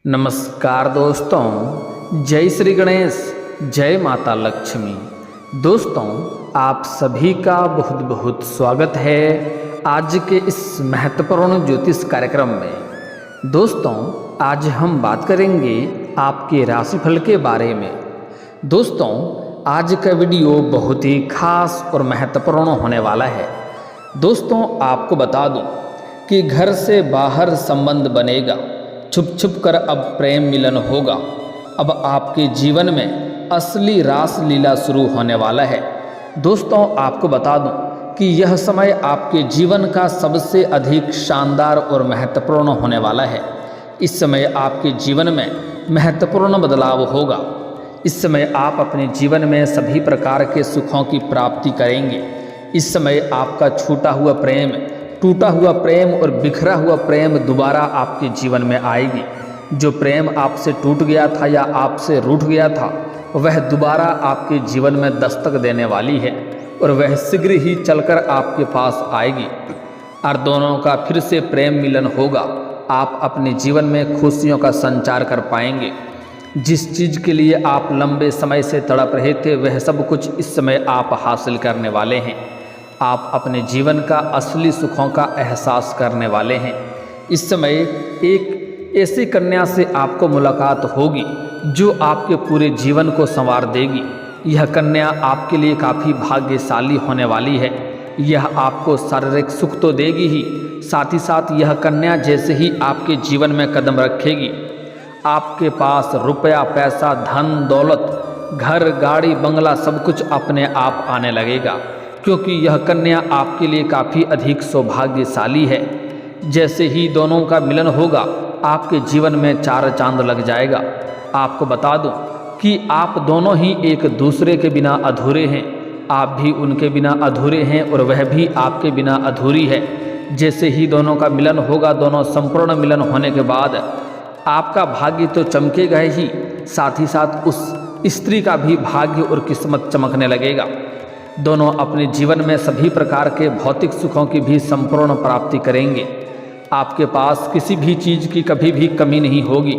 नमस्कार दोस्तों, जय श्री गणेश, जय माता लक्ष्मी। दोस्तों, आप सभी का बहुत बहुत स्वागत है आज के इस महत्वपूर्ण ज्योतिष कार्यक्रम में। दोस्तों, आज हम बात करेंगे आपके राशिफल के बारे में। दोस्तों, आज का वीडियो बहुत ही खास और महत्वपूर्ण होने वाला है। दोस्तों, आपको बता दूं कि घर से बाहर संबंध बनेगा, छुप छुप कर अब प्रेम मिलन होगा। अब आपके जीवन में असली रास लीला शुरू होने वाला है। दोस्तों, आपको बता दूं कि यह समय आपके जीवन का सबसे अधिक शानदार और महत्वपूर्ण होने वाला है। इस समय आपके जीवन में महत्वपूर्ण बदलाव होगा। इस समय आप अपने जीवन में सभी प्रकार के सुखों की प्राप्ति करेंगे। इस समय आपका छूटा हुआ प्रेम, टूटा हुआ प्रेम और बिखरा हुआ प्रेम दोबारा आपके जीवन में आएगी। जो प्रेम आपसे टूट गया था या आपसे रूठ गया था, वह दोबारा आपके जीवन में दस्तक देने वाली है और वह शीघ्र ही चलकर आपके पास आएगी और दोनों का फिर से प्रेम मिलन होगा। आप अपने जीवन में खुशियों का संचार कर पाएंगे। जिस चीज़ के लिए आप लंबे समय से तड़प रहे थे, वह सब कुछ इस समय आप हासिल करने वाले हैं। आप अपने जीवन का असली सुखों का एहसास करने वाले हैं। इस समय एक ऐसी कन्या से आपको मुलाकात होगी जो आपके पूरे जीवन को संवार देगी। यह कन्या आपके लिए काफ़ी भाग्यशाली होने वाली है। यह आपको शारीरिक सुख तो देगी ही, साथ ही साथ यह कन्या जैसे ही आपके जीवन में कदम रखेगी, आपके पास रुपया, पैसा, धन दौलत, घर, गाड़ी, बंगला सब कुछ अपने आप आने लगेगा, क्योंकि यह कन्या आपके लिए काफ़ी अधिक सौभाग्यशाली है। जैसे ही दोनों का मिलन होगा, आपके जीवन में चार चांद लग जाएगा। आपको बता दूं कि आप दोनों ही एक दूसरे के बिना अधूरे हैं। आप भी उनके बिना अधूरे हैं और वह भी आपके बिना अधूरी है। जैसे ही दोनों का मिलन होगा, दोनों संपूर्ण मिलन होने के बाद आपका भाग्य तो चमकेगा ही, साथ ही साथ उस स्त्री का भी भाग्य और किस्मत चमकने लगेगा। दोनों अपने जीवन में सभी प्रकार के भौतिक सुखों की भी संपूर्ण प्राप्ति करेंगे। आपके पास किसी भी चीज़ की कभी भी कमी नहीं होगी।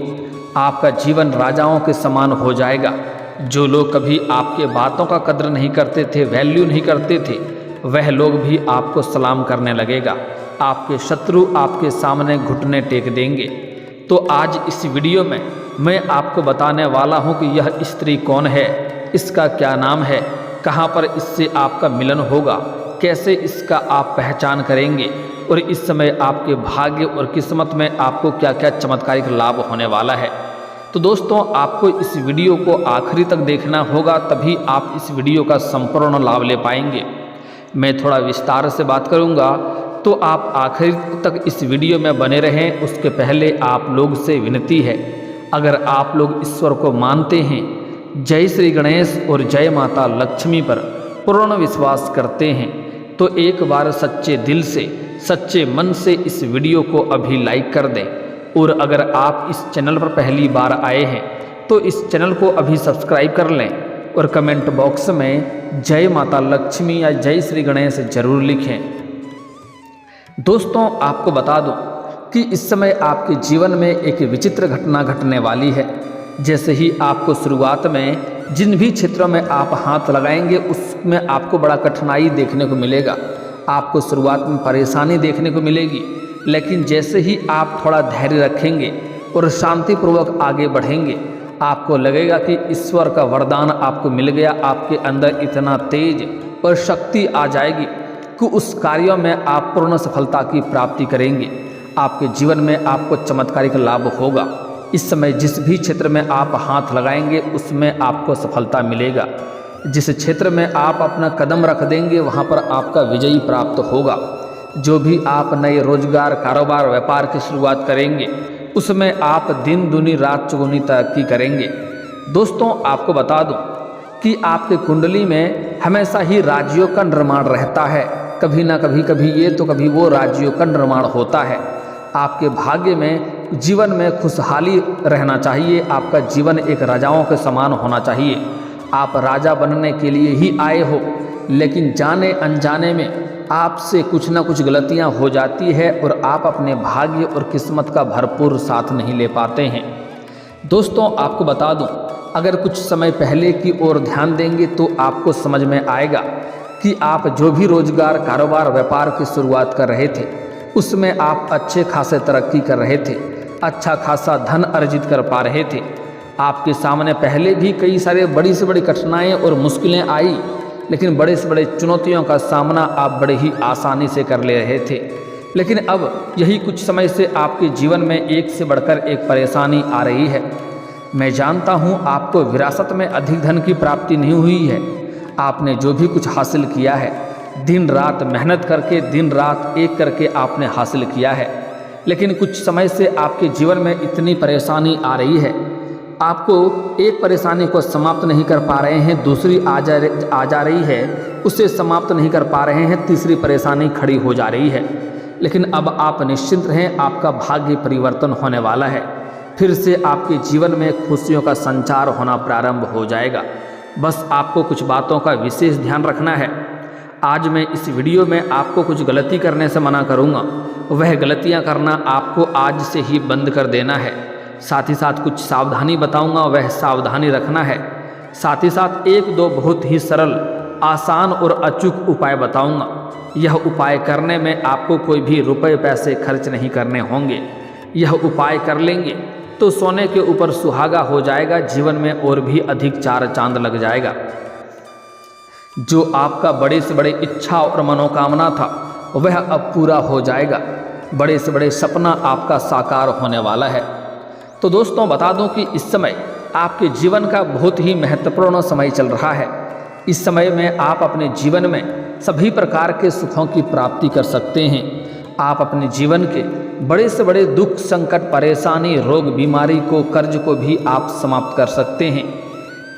आपका जीवन राजाओं के समान हो जाएगा। जो लोग कभी आपके बातों का कदर नहीं करते थे, वैल्यू नहीं करते थे, वह लोग भी आपको सलाम करने लगेगा। आपके शत्रु आपके सामने घुटने टेक देंगे। तो आज इस वीडियो में मैं आपको बताने वाला हूँ कि यह स्त्री कौन है, इसका क्या नाम है, कहाँ पर इससे आपका मिलन होगा, कैसे इसका आप पहचान करेंगे और इस समय आपके भाग्य और किस्मत में आपको क्या क्या चमत्कारिक लाभ होने वाला है। तो दोस्तों, आपको इस वीडियो को आखिरी तक देखना होगा, तभी आप इस वीडियो का संपूर्ण लाभ ले पाएंगे। मैं थोड़ा विस्तार से बात करूंगा, तो आप आखिरी तक इस वीडियो में बने रहें। उसके पहले आप लोग से विनती है, अगर आप लोग ईश्वर को मानते हैं, जय श्री गणेश और जय माता लक्ष्मी पर पूर्ण विश्वास करते हैं, तो एक बार सच्चे दिल से, सच्चे मन से इस वीडियो को अभी लाइक कर दें। और अगर आप इस चैनल पर पहली बार आए हैं, तो इस चैनल को अभी सब्सक्राइब कर लें और कमेंट बॉक्स में जय माता लक्ष्मी या जय श्री गणेश जरूर लिखें। दोस्तों, आपको बता दूं कि इस समय आपके जीवन में एक विचित्र घटना घटने वाली है। जैसे ही आपको शुरुआत में जिन भी क्षेत्रों में आप हाथ लगाएंगे, उसमें आपको बड़ा कठिनाई देखने को मिलेगा। आपको शुरुआत में परेशानी देखने को मिलेगी, लेकिन जैसे ही आप थोड़ा धैर्य रखेंगे और शांतिपूर्वक आगे बढ़ेंगे, आपको लगेगा कि ईश्वर का वरदान आपको मिल गया। आपके अंदर इतना तेज और शक्ति आ जाएगी कि उस कार्यों में आप पूर्ण सफलता की प्राप्ति करेंगे। आपके जीवन में आपको चमत्कारिक लाभ होगा। इस समय जिस भी क्षेत्र में आप हाथ लगाएंगे, उसमें आपको सफलता मिलेगा। जिस क्षेत्र में आप अपना कदम रख देंगे, वहाँ पर आपका विजयी प्राप्त होगा। जो भी आप नए रोजगार, कारोबार, व्यापार की शुरुआत करेंगे, उसमें आप दिन दूनी रात चौगुनी तरक्की करेंगे। दोस्तों, आपको बता दूं कि आपके कुंडली में हमेशा ही राज्यों का निर्माण रहता है। कभी ना कभी ये तो कभी वो राज्यों का निर्माण होता है। आपके भाग्य में, जीवन में खुशहाली रहना चाहिए। आपका जीवन एक राजाओं के समान होना चाहिए। आप राजा बनने के लिए ही आए हो, लेकिन जाने अनजाने में आपसे कुछ ना कुछ गलतियां हो जाती है और आप अपने भाग्य और किस्मत का भरपूर साथ नहीं ले पाते हैं। दोस्तों आपको बता दूं, अगर कुछ समय पहले की ओर ध्यान देंगे तो आपको समझ में आएगा कि आप जो भी रोजगार, कारोबार, व्यापार की शुरुआत कर रहे थे उसमें आप अच्छे खासे तरक्की कर रहे थे, अच्छा खासा धन अर्जित कर पा रहे थे। आपके सामने पहले भी कई सारे बड़ी से बड़ी कठिनाइयाँ और मुश्किलें आई, लेकिन बड़े से बड़े चुनौतियों का सामना आप बड़े ही आसानी से कर ले रहे थे। लेकिन अब यही कुछ समय से आपके जीवन में एक से बढ़कर एक परेशानी आ रही है। मैं जानता हूँ आपको विरासत में अधिक धन की प्राप्ति नहीं हुई है। आपने जो भी कुछ हासिल किया है, दिन रात मेहनत करके, दिन रात एक करके आपने हासिल किया है। लेकिन कुछ समय से आपके जीवन में इतनी परेशानी आ रही है, आपको एक परेशानी को समाप्त नहीं कर पा रहे हैं, दूसरी आ जा रही है, उसे समाप्त नहीं कर पा रहे हैं, तीसरी परेशानी खड़ी हो जा रही है। लेकिन अब आप निश्चिंत रहें, आपका भाग्य परिवर्तन होने वाला है। फिर से आपके जीवन में खुशियों का संचार होना प्रारंभ हो जाएगा। बस आपको कुछ बातों का विशेष ध्यान रखना है। आज मैं इस वीडियो में आपको कुछ गलती करने से मना करूँगा। वह गलतियाँ करना आपको आज से ही बंद कर देना है। साथ ही साथ कुछ सावधानी बताऊँगा, वह सावधानी रखना है। साथ ही साथ एक दो बहुत ही सरल, आसान और अचूक उपाय बताऊँगा। यह उपाय करने में आपको कोई भी रुपए पैसे खर्च नहीं करने होंगे। यह उपाय कर लेंगे तो सोने के ऊपर सुहागा हो जाएगा, जीवन में और भी अधिक चार चांद लग जाएगा। जो आपका बड़े से बड़े इच्छा और मनोकामना था वह अब पूरा हो जाएगा। बड़े से बड़े सपना आपका साकार होने वाला है। तो दोस्तों बता दूं कि इस समय आपके जीवन का बहुत ही महत्वपूर्ण समय चल रहा है। इस समय में आप अपने जीवन में सभी प्रकार के सुखों की प्राप्ति कर सकते हैं। आप अपने जीवन के बड़े से बड़े दुख, संकट, परेशानी, रोग, बीमारी को, कर्ज को भी आप समाप्त कर सकते हैं।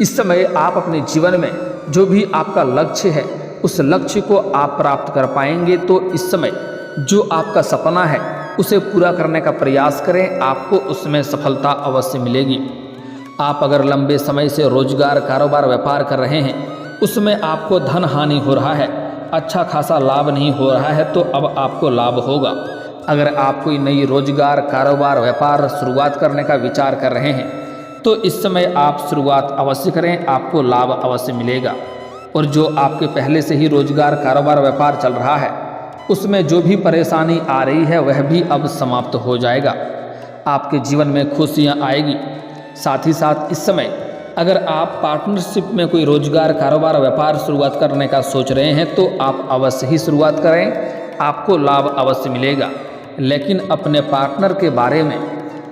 इस समय आप अपने जीवन में जो भी आपका लक्ष्य है उस लक्ष्य को आप प्राप्त कर पाएंगे। तो इस समय जो आपका सपना है उसे पूरा करने का प्रयास करें, आपको उसमें सफलता अवश्य मिलेगी। आप अगर लंबे समय से रोजगार, कारोबार, व्यापार कर रहे हैं, उसमें आपको धन हानि हो रहा है, अच्छा खासा लाभ नहीं हो रहा है, तो अब आपको लाभ होगा। अगर आप कोई नई रोजगार, कारोबार, व्यापार शुरुआत करने का विचार कर रहे हैं तो इस समय आप शुरुआत अवश्य करें, आपको लाभ अवश्य मिलेगा। और जो आपके पहले से ही रोजगार, कारोबार, व्यापार चल रहा है उसमें जो भी परेशानी आ रही है वह भी अब समाप्त हो जाएगा। आपके जीवन में खुशियाँ आएगी। साथ ही साथ इस समय अगर आप पार्टनरशिप में कोई रोजगार, कारोबार, व्यापार शुरुआत करने का सोच रहे हैं तो आप अवश्य ही शुरुआत करें, आपको लाभ अवश्य मिलेगा। लेकिन अपने पार्टनर के बारे में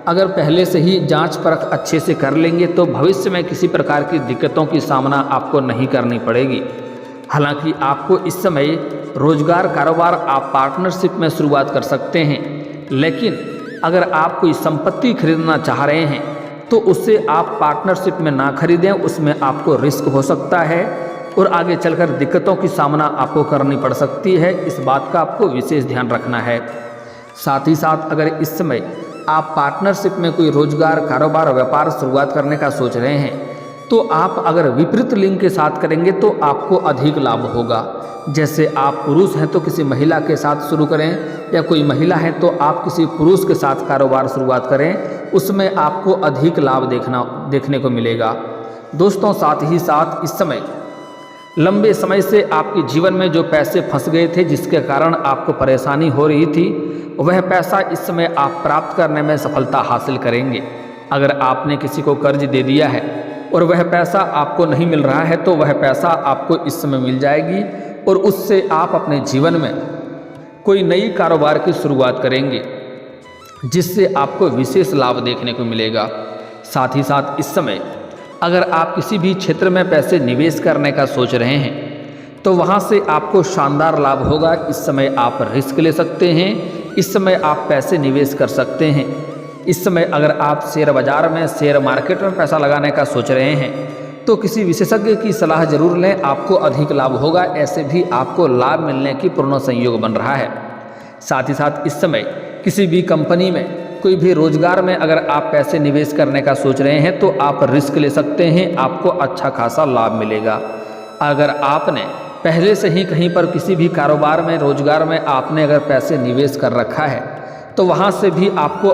अगर पहले से ही जांच परख अच्छे से कर लेंगे तो भविष्य में किसी प्रकार की दिक्कतों की सामना आपको नहीं करनी पड़ेगी। हालांकि आपको इस समय रोजगार, कारोबार आप पार्टनरशिप में शुरुआत कर सकते हैं, लेकिन अगर आप कोई संपत्ति खरीदना चाह रहे हैं तो उससे आप पार्टनरशिप में ना खरीदें, उसमें आपको रिस्क हो सकता है और आगे चलकर दिक्कतों की सामना आपको करनी पड़ सकती है। इस बात का आपको विशेष ध्यान रखना है। साथ ही साथ अगर इस समय आप पार्टनरशिप में कोई रोजगार, कारोबार, व्यापार शुरुआत करने का सोच रहे हैं तो आप अगर विपरीत लिंग के साथ करेंगे तो आपको अधिक लाभ होगा। जैसे आप पुरुष हैं तो किसी महिला के साथ शुरू करें, या कोई महिला है तो आप किसी पुरुष के साथ कारोबार शुरुआत करें, उसमें आपको अधिक लाभ देखने को मिलेगा। दोस्तों साथ ही साथ इस समय लंबे समय से आपके जीवन में जो पैसे फंस गए थे, जिसके कारण आपको परेशानी हो रही थी, वह पैसा इस समय आप प्राप्त करने में सफलता हासिल करेंगे। अगर आपने किसी को कर्ज दे दिया है और वह पैसा आपको नहीं मिल रहा है तो वह पैसा आपको इस समय मिल जाएगी और उससे आप अपने जीवन में कोई नई कारोबार की शुरुआत करेंगे, जिससे आपको विशेष लाभ देखने को मिलेगा। साथ ही साथ इस समय अगर आप किसी भी क्षेत्र में पैसे निवेश करने का सोच रहे हैं तो वहाँ से आपको शानदार लाभ होगा। इस समय आप रिस्क ले सकते हैं, इस समय आप पैसे निवेश कर सकते हैं। इस समय अगर आप शेयर बाजार में, शेयर मार्केट में पैसा लगाने का सोच रहे हैं तो किसी विशेषज्ञ की सलाह जरूर लें, आपको अधिक लाभ होगा। ऐसे भी आपको लाभ मिलने की पूर्ण संयोग बन रहा है। साथ ही साथ इस समय किसी भी कंपनी में, कोई भी रोजगार में अगर आप पैसे निवेश करने का सोच रहे हैं तो आप रिस्क ले सकते हैं, आपको अच्छा खासा लाभ मिलेगा। अगर आपने पहले से ही कहीं पर किसी भी कारोबार में, रोजगार में आपने अगर पैसे निवेश कर रखा है तो वहाँ से भी आपको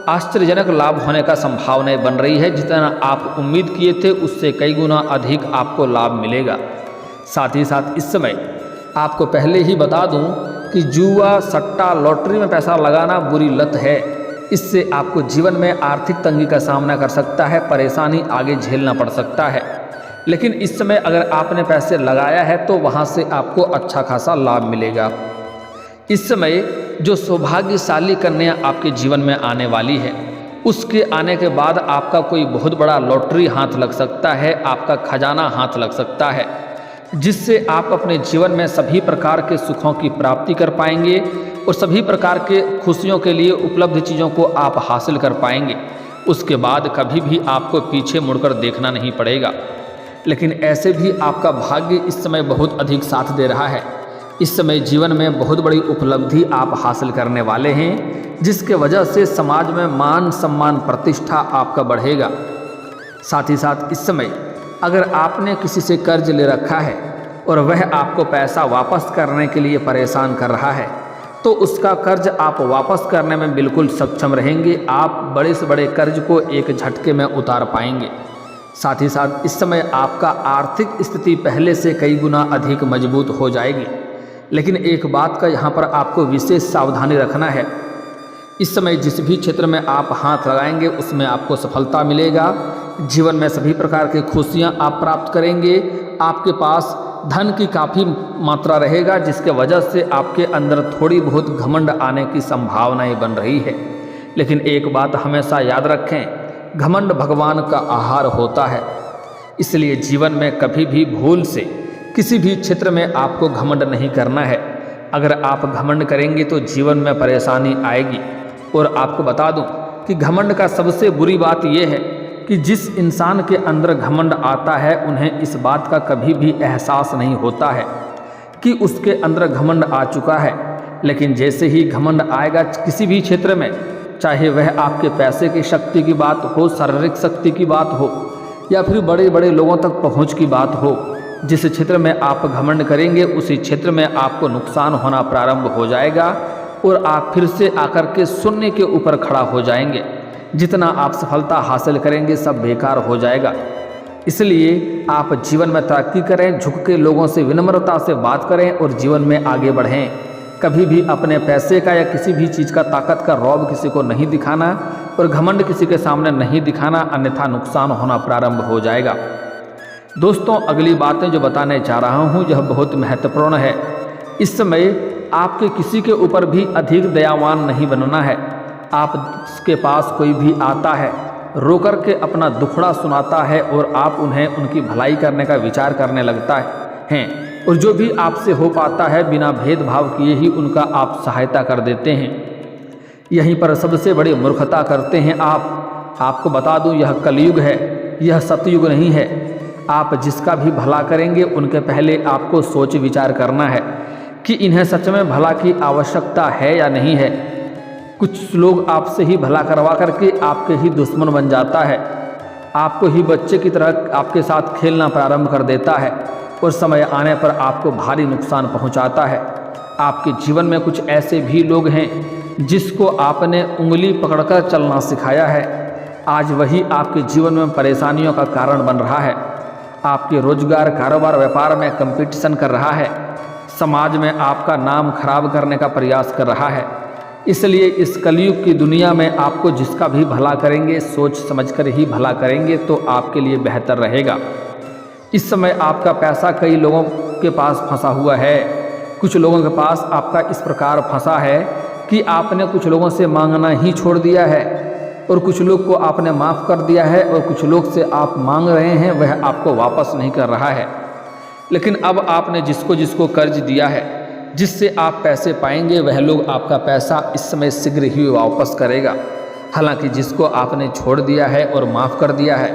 आश्चर्यजनक लाभ होने का संभावना बन रही है। जितना आप उम्मीद किए थे उससे कई गुना अधिक आपको लाभ मिलेगा। साथ ही साथ इस समय आपको पहले ही बता दूं कि जुआ, सट्टा, लॉटरी में पैसा लगाना बुरी लत है। इससे आपको जीवन में आर्थिक तंगी का सामना कर सकता है, परेशानी आगे झेलना पड़ सकता है। लेकिन इस समय अगर आपने पैसे लगाया है तो वहाँ से आपको अच्छा खासा लाभ मिलेगा। इस समय जो सौभाग्यशाली कन्या आपके जीवन में आने वाली है, उसके आने के बाद आपका कोई बहुत बड़ा लॉटरी हाथ लग सकता है, आपका खजाना हाथ लग सकता है, जिससे आप अपने जीवन में सभी प्रकार के सुखों की प्राप्ति कर पाएंगे और सभी प्रकार के खुशियों के लिए उपलब्ध चीज़ों को आप हासिल कर पाएंगे। उसके बाद कभी भी आपको पीछे मुड़कर देखना नहीं पड़ेगा। लेकिन ऐसे भी आपका भाग्य इस समय बहुत अधिक साथ दे रहा है। इस समय जीवन में बहुत बड़ी उपलब्धि आप हासिल करने वाले हैं, जिसके वजह से समाज में मान सम्मान प्रतिष्ठा आपका बढ़ेगा। साथ ही साथ इस समय अगर आपने किसी से कर्ज ले रखा है और वह आपको पैसा वापस करने के लिए परेशान कर रहा है, तो उसका कर्ज आप वापस करने में बिल्कुल सक्षम रहेंगे। आप बड़े से बड़े कर्ज को एक झटके में उतार पाएंगे। साथ ही साथ इस समय आपका आर्थिक स्थिति पहले से कई गुना अधिक मजबूत हो जाएगी। लेकिन एक बात का यहाँ पर आपको विशेष सावधानी रखना है। इस समय जिस भी क्षेत्र में आप हाथ लगाएंगे उसमें आपको सफलता मिलेगा। जीवन में सभी प्रकार की खुशियाँ आप प्राप्त करेंगे। आपके पास धन की काफ़ी मात्रा रहेगा, जिसके वजह से आपके अंदर थोड़ी बहुत घमंड आने की संभावनाएं बन रही है। लेकिन एक बात हमेशा याद रखें, घमंड भगवान का आहार होता है। इसलिए जीवन में कभी भी भूल से किसी भी क्षेत्र में आपको घमंड नहीं करना है। अगर आप घमंड करेंगे तो जीवन में परेशानी आएगी। और आपको बता दूं कि घमंड का सबसे बुरी बात यह है कि जिस इंसान के अंदर घमंड आता है उन्हें इस बात का कभी भी एहसास नहीं होता है कि उसके अंदर घमंड आ चुका है। लेकिन जैसे ही घमंड आएगा किसी भी क्षेत्र में, चाहे वह आपके पैसे की शक्ति की बात हो, शारीरिक शक्ति की बात हो, या फिर बड़े बड़े लोगों तक पहुंच की बात हो, जिस क्षेत्र में आप घमंड करेंगे उसी क्षेत्र में आपको नुकसान होना प्रारंभ हो जाएगा और आप फिर से आकर के शून्य के ऊपर खड़ा हो जाएंगे। जितना आप सफलता हासिल करेंगे सब बेकार हो जाएगा। इसलिए आप जीवन में तरक्की करें, झुक के लोगों से विनम्रता से बात करें और जीवन में आगे बढ़ें। कभी भी अपने पैसे का या किसी भी चीज़ का ताकत का रौब किसी को नहीं दिखाना और घमंड किसी के सामने नहीं दिखाना, अन्यथा नुकसान होना प्रारंभ हो जाएगा। दोस्तों, अगली बातें जो बताने जा रहा हूँ यह बहुत महत्वपूर्ण है। इस समय आपके किसी के ऊपर भी अधिक दयावान नहीं बनना है। आपके पास कोई भी आता है, रोकर के अपना दुखड़ा सुनाता है और आप उन्हें उनकी भलाई करने का विचार करने लगता हैं और जो भी आपसे हो पाता है बिना भेदभाव किए ही उनका आप सहायता कर देते हैं। यहीं पर सबसे बड़ी मूर्खता करते हैं आप। आपको बता दूं यह कलयुग है, यह सतयुग नहीं है। आप जिसका भी भला करेंगे उनके पहले आपको सोच विचार करना है कि इन्हें सच में भला की आवश्यकता है या नहीं है। कुछ लोग आपसे ही भला करवा करके आपके ही दुश्मन बन जाता है, आपको ही बच्चे की तरह आपके साथ खेलना प्रारंभ कर देता है और समय आने पर आपको भारी नुकसान पहुंचाता है। आपके जीवन में कुछ ऐसे भी लोग हैं जिसको आपने उंगली पकड़कर चलना सिखाया है, आज वही आपके जीवन में परेशानियों का कारण बन रहा है। आपके रोजगार, कारोबार, व्यापार में कंपटीशन कर रहा है, समाज में आपका नाम खराब करने का प्रयास कर रहा है। इसलिए इस कलयुग की दुनिया में आपको जिसका भी भला करेंगे सोच समझकर ही भला करेंगे तो आपके लिए बेहतर रहेगा। इस समय आपका पैसा कई लोगों के पास फंसा हुआ है। कुछ लोगों के पास आपका इस प्रकार फंसा है कि आपने कुछ लोगों से मांगना ही छोड़ दिया है और कुछ लोग को आपने माफ़ कर दिया है और कुछ लोग से आप मांग रहे हैं वह आपको वापस नहीं कर रहा है। लेकिन अब आपने जिसको जिसको कर्ज दिया है, जिससे आप पैसे पाएंगे, वह लोग आपका पैसा इस समय शीघ्र ही वापस करेगा। हालांकि जिसको आपने छोड़ दिया है और माफ़ कर दिया है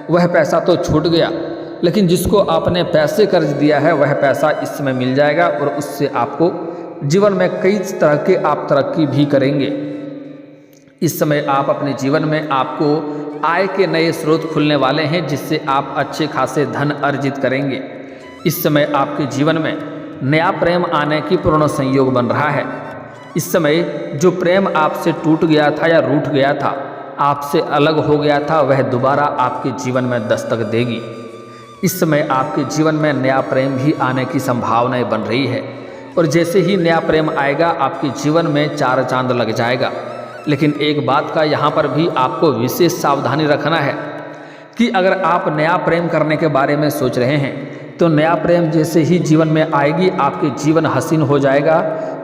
वह पैसा तो छूट गया, लेकिन जिसको आपने पैसे कर्ज दिया है वह पैसा इस समय मिल जाएगा और उससे आपको जीवन में कई तरह के आप तरक्की भी करेंगे। इस समय आप अपने जीवन में आपको आय के नए स्रोत खुलने वाले हैं, जिससे आप अच्छे खासे धन अर्जित करेंगे। इस समय आपके जीवन में नया प्रेम आने की पूर्ण संयोग बन रहा है। इस समय जो प्रेम आपसे टूट गया था या रूठ गया था, आपसे अलग हो गया था, वह दोबारा आपके जीवन में दस्तक देगी। इस समय आपके जीवन में नया प्रेम भी आने की संभावनाएं बन रही है और जैसे ही नया प्रेम आएगा आपके जीवन में 4 चांद लग जाएगा। लेकिन एक बात का यहाँ पर भी आपको विशेष सावधानी रखना है कि अगर आप नया प्रेम करने के बारे में सोच रहे हैं तो नया प्रेम जैसे ही जीवन में आएगी आपके जीवन हसीन हो जाएगा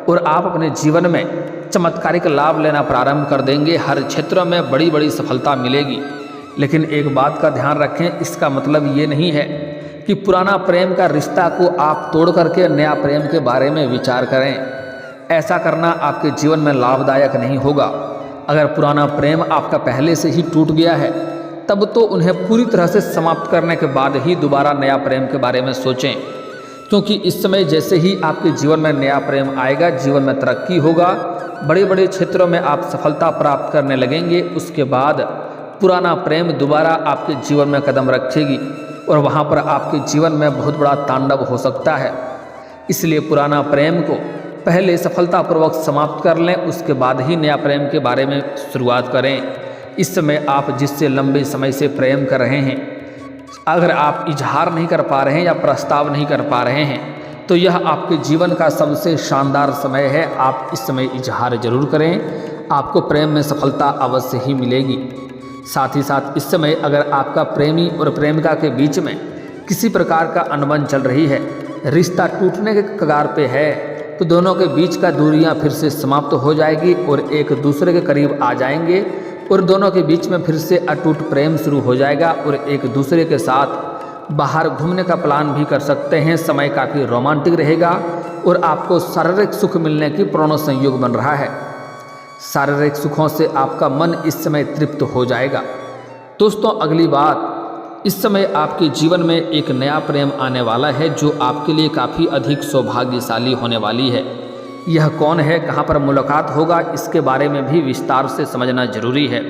और आप अपने जीवन में चमत्कारिक लाभ लेना प्रारंभ कर देंगे। हर क्षेत्र में बड़ी बड़ी सफलता मिलेगी। लेकिन एक बात का ध्यान रखें, इसका मतलब ये नहीं है कि पुराना प्रेम का रिश्ता को आप तोड़ करके नया प्रेम के बारे में विचार करें। ऐसा करना आपके जीवन में लाभदायक नहीं होगा। अगर पुराना प्रेम आपका पहले से ही टूट गया है तब तो उन्हें पूरी तरह से समाप्त करने के बाद ही दोबारा नया प्रेम के बारे में सोचें, क्योंकि इस समय जैसे ही आपके जीवन में नया प्रेम आएगा जीवन में तरक्की होगा, बड़े बड़े क्षेत्रों में आप सफलता प्राप्त करने लगेंगे। उसके बाद पुराना प्रेम दोबारा आपके जीवन में कदम रखेगी और वहाँ पर आपके जीवन में बहुत बड़ा तांडव हो सकता है। इसलिए पुराना प्रेम को पहले सफलतापूर्वक समाप्त कर लें, उसके बाद ही नया प्रेम के बारे में शुरुआत करें। इस समय आप जिससे लंबे समय से प्रेम कर रहे हैं, अगर आप इजहार नहीं कर पा रहे हैं या प्रस्ताव नहीं कर पा रहे हैं तो यह आपके जीवन का सबसे शानदार समय है। आप इस समय इजहार जरूर करें, आपको प्रेम में सफलता अवश्य ही मिलेगी। साथ ही साथ इस समय अगर आपका प्रेमी और प्रेमिका के बीच में किसी प्रकार का अनबन चल रही है, रिश्ता टूटने के कगार पे है, तो दोनों के बीच का दूरियां फिर से समाप्त हो जाएगी और एक दूसरे के करीब आ जाएंगे और दोनों के बीच में फिर से अटूट प्रेम शुरू हो जाएगा और एक दूसरे के साथ बाहर घूमने का प्लान भी कर सकते हैं। समय काफ़ी रोमांटिक रहेगा और आपको शारीरिक सुख मिलने की पूर्ण संयोग बन रहा है। शारीरिक सुखों से आपका मन इस समय तृप्त हो जाएगा। दोस्तों अगली बात, इस समय आपके जीवन में एक नया प्रेम आने वाला है जो आपके लिए काफ़ी अधिक सौभाग्यशाली होने वाली है। यह कौन है, कहाँ पर मुलाकात होगा, इसके बारे में भी विस्तार से समझना जरूरी है।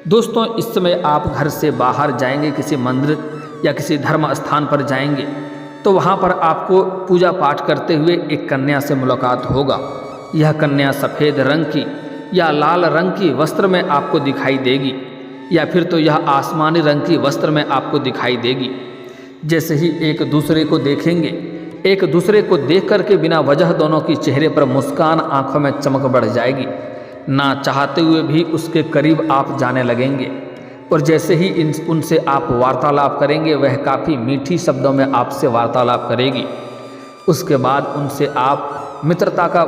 दोस्तों इस समय आप घर से बाहर जाएंगे, किसी मंदिर या किसी धर्म स्थान पर जाएंगे तो वहाँ पर आपको पूजा पाठ करते हुए एक कन्या से मुलाकात होगा। यह कन्या सफ़ेद रंग की या लाल रंग की वस्त्र में आपको दिखाई देगी या फिर तो यह आसमानी रंग की वस्त्र में आपको दिखाई देगी। जैसे ही एक दूसरे को देखेंगे, एक दूसरे को देख करके बिना वजह दोनों की चेहरे पर मुस्कान, आंखों में चमक बढ़ जाएगी। ना चाहते हुए भी उसके करीब आप जाने लगेंगे और जैसे ही उनसे आप वार्तालाप करेंगे वह काफ़ी मीठी शब्दों में आपसे वार्तालाप करेगी। उसके बाद उनसे आप मित्रता का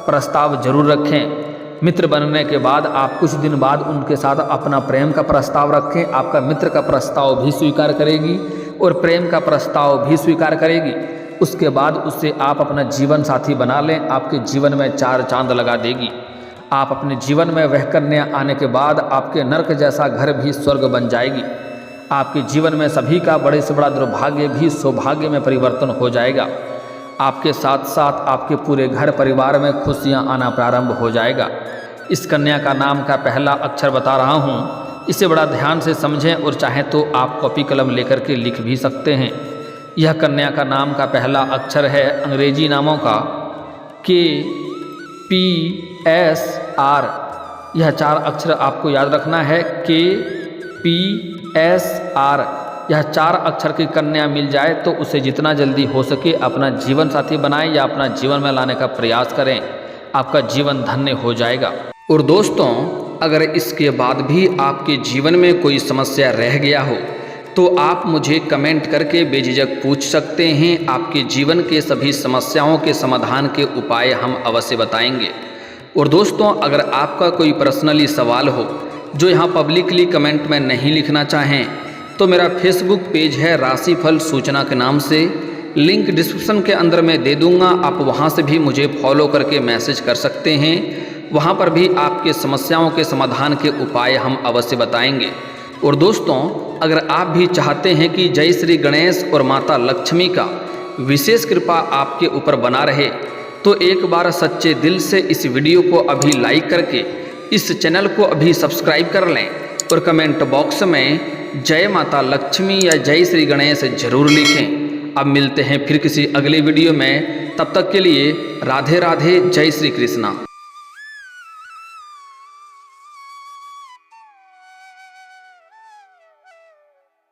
प्रस्ताव जरूर रखें। मित्र बनने के बाद आप कुछ दिन बाद उनके साथ अपना प्रेम का प्रस्ताव रखें। आपका मित्र का प्रस्ताव भी स्वीकार करेगी और प्रेम का प्रस्ताव भी स्वीकार करेगी। उसके बाद उससे आप अपना जीवन साथी बना लें, आपके जीवन में 4 चांद लगा देगी। आप अपने जीवन में वह कन्या आने के बाद आपके नर्क जैसा घर भी स्वर्ग बन जाएगी। आपके जीवन में सभी का बड़े से बड़ा दुर्भाग्य भी सौभाग्य में परिवर्तन हो जाएगा। आपके साथ साथ आपके पूरे घर परिवार में खुशियां आना प्रारंभ हो जाएगा। इस कन्या का नाम का पहला अक्षर बता रहा हूँ, इसे बड़ा ध्यान से समझें और चाहें तो आप कॉपी कलम लेकर के लिख भी सकते हैं। यह कन्या का नाम का पहला अक्षर है अंग्रेजी नामों का KPSR। यह 4 अक्षर आपको याद रखना है, KPSR। यह 4 अक्षर की कन्या मिल जाए तो उसे जितना जल्दी हो सके अपना जीवन साथी बनाएं या अपना जीवन में लाने का प्रयास करें, आपका जीवन धन्य हो जाएगा। और दोस्तों अगर इसके बाद भी आपके जीवन में कोई समस्या रह गया हो तो आप मुझे कमेंट करके बेझिझक पूछ सकते हैं। आपके जीवन के सभी समस्याओं के समाधान के उपाय हम अवश्य बताएंगे। और दोस्तों अगर आपका कोई पर्सनली सवाल हो जो यहाँ पब्लिकली कमेंट में नहीं लिखना चाहें तो मेरा फेसबुक पेज है राशिफल सूचना के नाम से, लिंक डिस्क्रिप्शन के अंदर मैं दे दूँगा। आप वहाँ से भी मुझे फॉलो करके मैसेज कर सकते हैं। वहाँ पर भी आपके समस्याओं के समाधान के उपाय हम अवश्य बताएंगे। और दोस्तों अगर आप भी चाहते हैं कि जय श्री गणेश और माता लक्ष्मी का विशेष कृपा आपके ऊपर बना रहे तो एक बार सच्चे दिल से इस वीडियो को अभी लाइक करके इस चैनल को अभी सब्सक्राइब कर लें और कमेंट बॉक्स में जय माता लक्ष्मी या जय श्री गणेश जरूर लिखें। अब मिलते हैं फिर किसी अगले वीडियो में, तब तक के लिए राधे राधे, जय श्री कृष्णा।